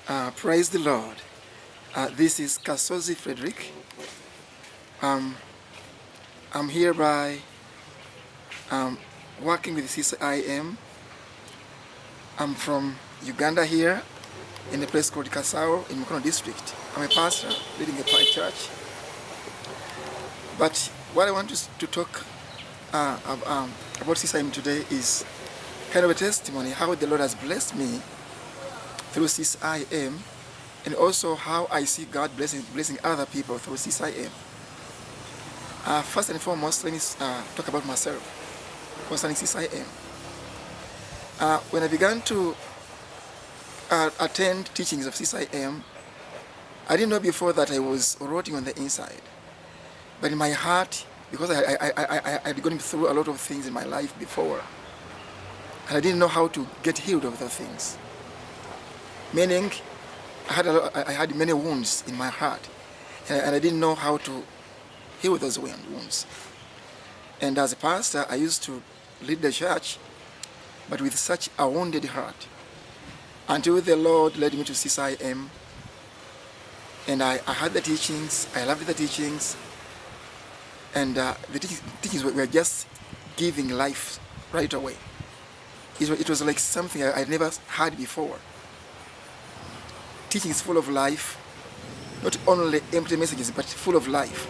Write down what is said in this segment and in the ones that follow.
Praise the Lord. This is Pastor Fredrick. I'm hereby working with CCIM. I'm from Uganda here in a place called Kasao in Mukono district. I'm a pastor leading a church. But what I want to talk about CCIM today is kind of a testimony how the Lord has blessed me through CCIM, and also how I see God blessing other people through CCIM. First and foremost, let me talk about myself concerning CCIM. When I began to attend teachings of CCIM, I didn't know before that I was rotting on the inside. But in my heart, because I had gone through a lot of things in my life before, and I didn't know how to get healed of those things. Meaning, I had many wounds in my heart, and I didn't know how to heal those wounds. And as a pastor, I used to lead the church, but with such a wounded heart, until the Lord led me to CCIM, and I had the teachings. I loved the teachings, and the teachings were just giving life right away. It was like something I'd never had before. Teaching is full of life, not only empty messages, but full of life.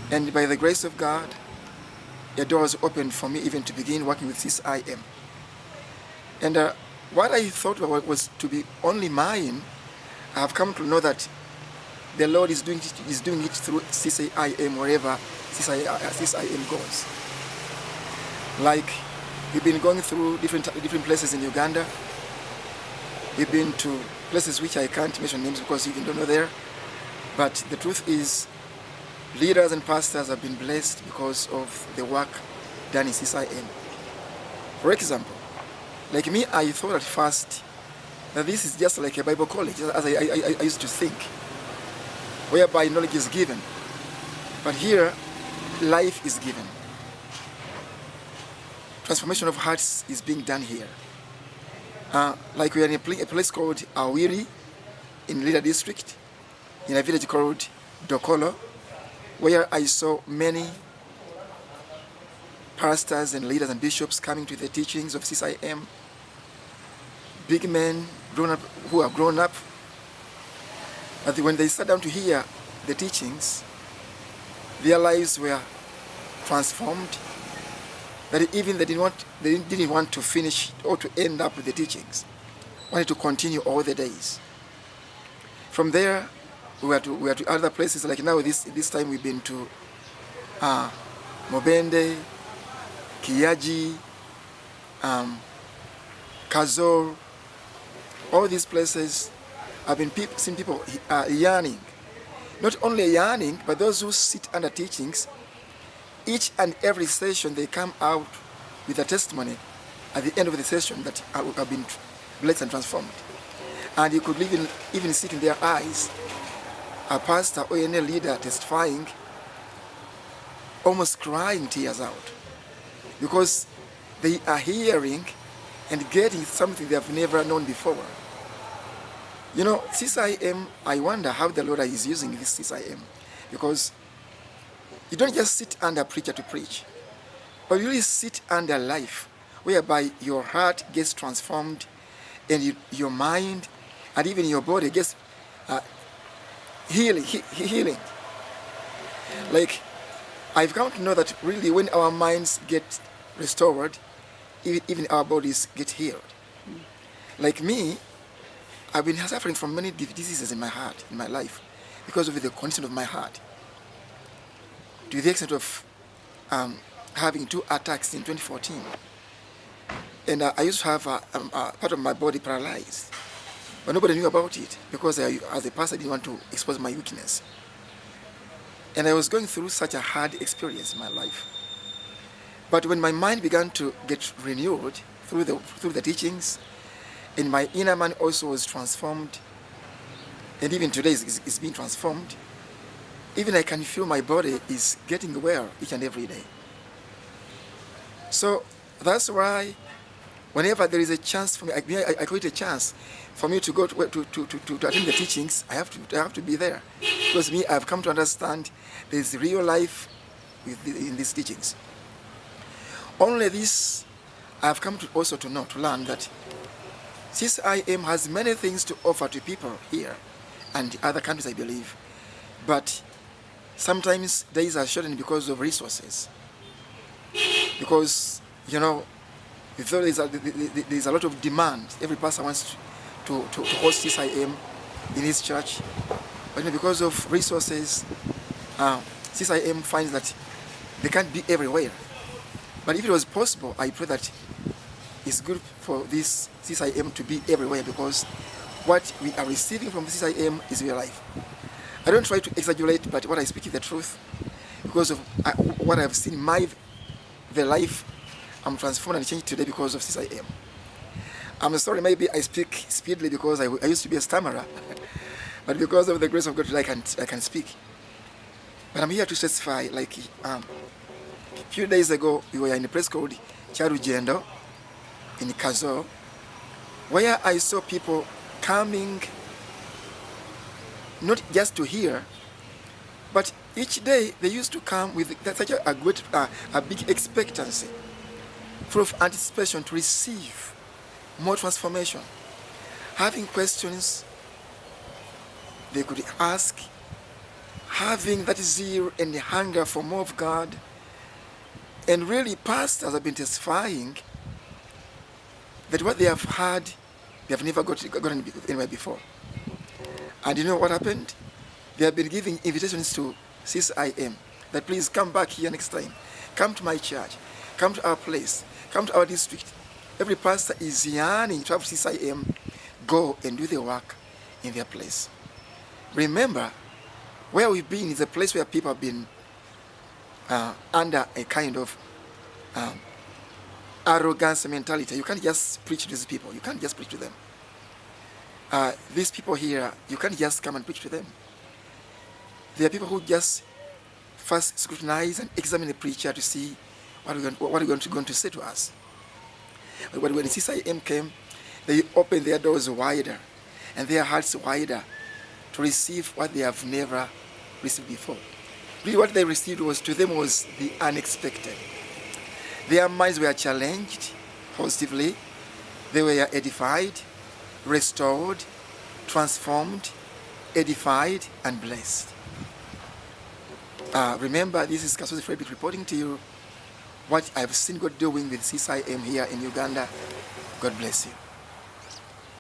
And by the grace of God, a door was opened for me even to begin working with CCIM. And what I thought was to be only mine, I have come to know that the Lord is doing it through CCIM wherever CCIM goes. Like, we've been going through different places in Uganda. We've been to places which I can't mention names because you don't know there. But the truth is, leaders and pastors have been blessed because of the work done in CCIM. For example, like me, I thought at first that this is just like a Bible college, as I used to think, whereby knowledge is given. But here, life is given. Transformation of hearts is being done here. Like we are in a place called Awiri in Lida district, in a village called Dokolo, where I saw many pastors and leaders and bishops coming to the teachings of CCIM, big men who have grown up. But when they sat down to hear the teachings, their lives were transformed, that even they didn't want to finish or to end up with the teachings, wanted to continue all the days. From there, we were to other places. Like now, this time we've been to Mobende, Kiyaji, Kazor. All these places have been seen people yearning. Not only yearning, but those who sit under teachings. Each and every session, they come out with a testimony at the end of the session that have been blessed and transformed. And you could even see it in their eyes, a pastor or any leader testifying, almost crying tears out, because they are hearing and getting something they have never known before. You know, CCIM, I wonder how the Lord is using this CCIM, because you don't just sit under a preacher to preach, but you really sit under life, whereby your heart gets transformed, and your mind and even your body gets healing. Like, I've come to know that really when our minds get restored, even our bodies get healed. Like me, I've been suffering from many diseases in my heart, in my life, because of the condition of my heart, to the extent of having 2 attacks in 2014. And I used to have part of my body paralyzed. But nobody knew about it because as a pastor, I didn't want to expose my weakness. And I was going through such a hard experience in my life. But when my mind began to get renewed through the teachings, and my inner man also was transformed, and even today is being transformed, even I can feel my body is getting well each and every day. So that's why Whenever there is a chance for me, I call it a chance for me to go to attend the teachings. I have to be there, because me, I've come to understand there is real life in these teachings. Only this, I've come to also to learn that CCIM has many things to offer to people here and other countries, I believe, but sometimes days are shortened because of resources. Because, though there's a lot of demand, every pastor wants to host CCIM in his church, but because of resources, CCIM finds that they can't be everywhere. But if it was possible, I pray that it's good for this CCIM to be everywhere, because what we are receiving from the CCIM is real life. I don't try to exaggerate, but what I speak is the truth, because of what I've seen in the life. I'm transformed and changed today because of CCIM. I'm sorry, maybe I speak speedily because I used to be a stammerer, but because of the grace of God today, I can speak. But I'm here to testify. Like a few days ago, we were in a place called Charugendo in Kazo, where I saw people coming not just to hear, but each day they used to come with such a big expectancy, full of anticipation to receive more transformation, having questions they could ask, having that zeal and hunger for more of God. And really, pastors have been testifying that what they have had, they have never gotten anywhere before. And you know what happened? They have been giving invitations to CCIM that please come back here next time. Come to my church. Come to our place. Come to our district. Every pastor is yearning to have CCIM go and do the work in their place. Remember, where we've been is a place where people have been under a kind of arrogance mentality. You can't just preach to these people. You can't just preach to them. These people here, you can't just come and preach to them. There are people who just first scrutinize and examine the preacher to see what are going to say to us. But when the CCIM came, they opened their doors wider and their hearts wider to receive what they have never received before. Really, what they received to them was the unexpected. Their minds were challenged positively. They were edified, restored, transformed, edified, and blessed. Remember, this is Pastor Fredrick reporting to you what I've seen God doing with CCIM here in Uganda. God bless you.